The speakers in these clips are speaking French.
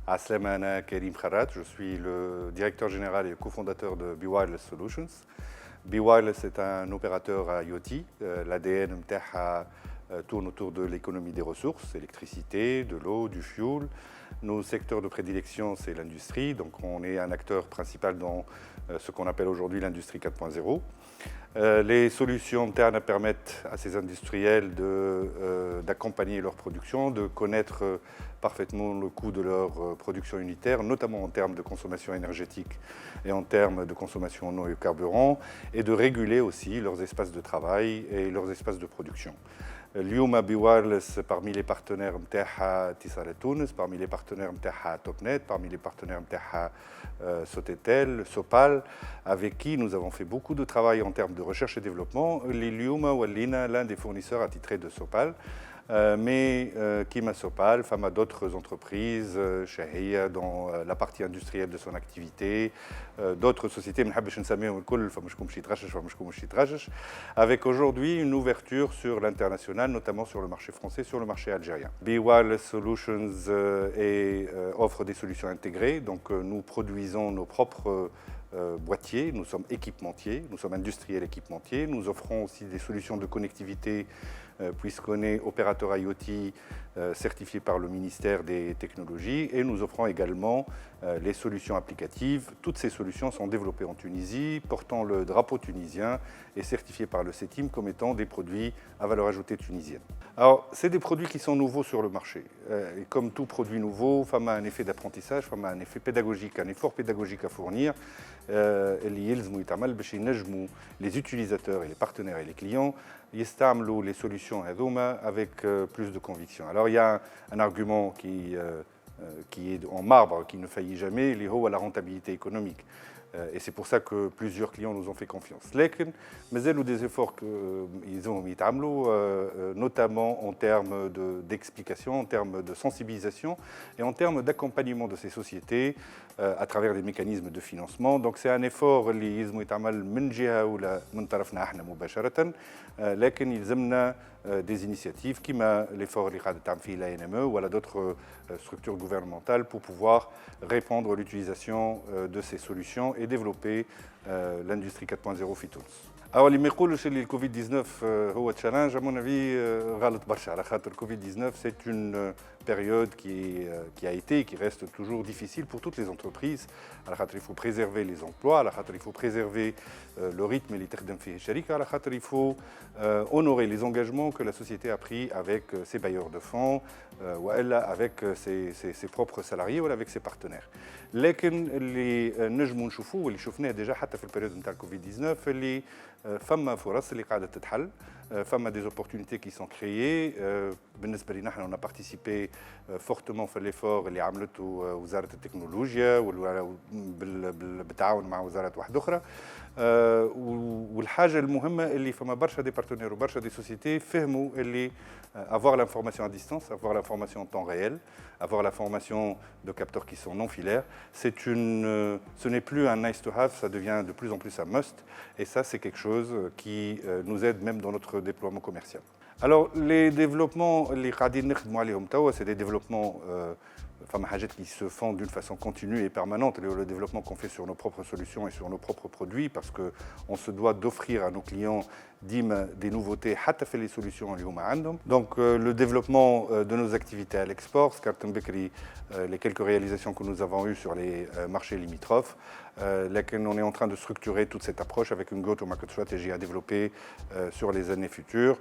Aslem Ana Karim Kharat, je suis le directeur général et cofondateur de B-Wireless Solutions. B-Wireless est un opérateur IoT. L'ADN MTAHA tourne autour de l'économie des ressources, électricité, de l'eau, du fuel. Nos secteurs de prédilection, c'est l'industrie. Donc on est un acteur principal dans ce qu'on appelle aujourd'hui l'industrie 4.0. Les solutions internes permettent à ces industriels d'accompagner leur production, de connaître parfaitement le coût de leur production unitaire, notamment en termes de consommation énergétique et en termes de consommation en eau et carburant, et de réguler aussi leurs espaces de travail et leurs espaces de production. اليوم بوايرلس parmi les partenaires نتاعها اتصالات تونس, parmi les partenaires نتاعها Topnet, parmi les partenaires نتاعها Sotetel, Sopal, avec qui nous avons fait beaucoup de travail en termes de recherche et développement. اليوم ولينا l'un des fournisseurs attitrés de Sopal. Mais Kima Sopal, femme à d'autres entreprises, Shahia dans la partie industrielle de son activité, d'autres sociétés, avec aujourd'hui une ouverture sur l'international, notamment sur le marché français, sur le marché algérien. B-Wireless Solutions offre des solutions intégrées, donc nous produisons nos propres boîtiers, nous sommes équipementiers, nous sommes industriels équipementiers, nous offrons aussi des solutions de connectivité puisqu'on est opérateur IoT certifié par le ministère des Technologies et nous offrons également les solutions applicatives. Toutes ces solutions sont développées en Tunisie, portant le drapeau tunisien et certifiées par le CETIM comme étant des produits à valeur ajoutée tunisienne. Alors, c'est des produits qui sont nouveaux sur le marché. Et comme tout produit nouveau, FAM a un effet d'apprentissage, FAM a un effet pédagogique, un effort pédagogique à fournir. Les utilisateurs et les partenaires et les clients يستعملوا les solutions avec plus de conviction. Alors il y a un argument qui est en marbre, qui ne faillit jamais, la rentabilité économique. Et c'est pour ça que plusieurs clients nous ont fait confiance. Mais il y a des efforts qu'ils ont mis notamment en termes d'explication, en termes de sensibilisation et en termes d'accompagnement de ces sociétés à travers des mécanismes de financement. Donc c'est un effort qui est يتعمل من جهة ولا من طرفنا احنا مباشرة, لكن يلزمنا des initiatives comme l'effort اللي قاعدة تعمل فيه l'ANME ou d'autres structures gouvernementales pour pouvoir répandre l'utilisation de ces solutions et développer l'industrie 4.0 في تونس. Alors اللي ما يقولش اللي الكوفيد 19 هو تشالنج, à mon avis غلط برشا, على خاطر الكوفيد 19 c'est une période qui a été et qui reste toujours difficile pour toutes les entreprises. على خاطر il faut préserver les emplois, على خاطر il faut préserver le rythme اللي تخدم فيه الشركة, على خاطر il faut honorer les engagements que la société a pris avec ses bailleurs de fonds ou elle avec ses propres salariés ou avec ses partenaires. لكن اللي نجموا نشوفوه واللي شفناه ديجا حتى في البريود نتاع الكوفيد 19 اللي فما فرص اللي قاعده تتحل, فما des opportunités qui sont créées. بالنسبه لنا احنا on a participé fortement في l'effort اللي عملته وزاره التكنولوجيا بالتعاون مع وزارات واحده اخرى. والحاجه المهمه اللي فما برشا دي بارتنير وبرشا دي سوسيتي فهموا اللي avoir l'information à distance, avoir l'information en temps réel, avoir l'information de capteurs qui sont non filaires, ce n'est plus un nice to have, ça devient de plus en plus un must. Et ça, c'est quelque chose qui nous aide même dans notre déploiement commercial. Alors, les développements, c'est des développements qui se font d'une façon continue et permanente. Le développement qu'on fait sur nos propres solutions et sur nos propres produits, parce qu'on se doit d'offrir à nos clients des nouveautés, les solutions. Donc, le développement de nos activités à l'export, les quelques réalisations que nous avons eues sur les marchés limitrophes, on est en train de structurer toute cette approche avec une go-to-market stratégie à développer sur les années futures.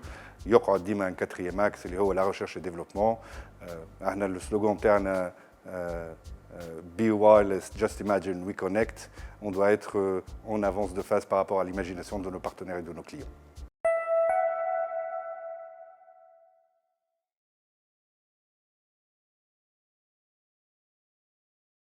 Il y aura un quatrième axe, c'est la recherche et développement. Le slogan interne Be Wireless, Just Imagine, We Connect. On doit être en avance de phase par rapport à l'imagination de nos partenaires et de nos clients.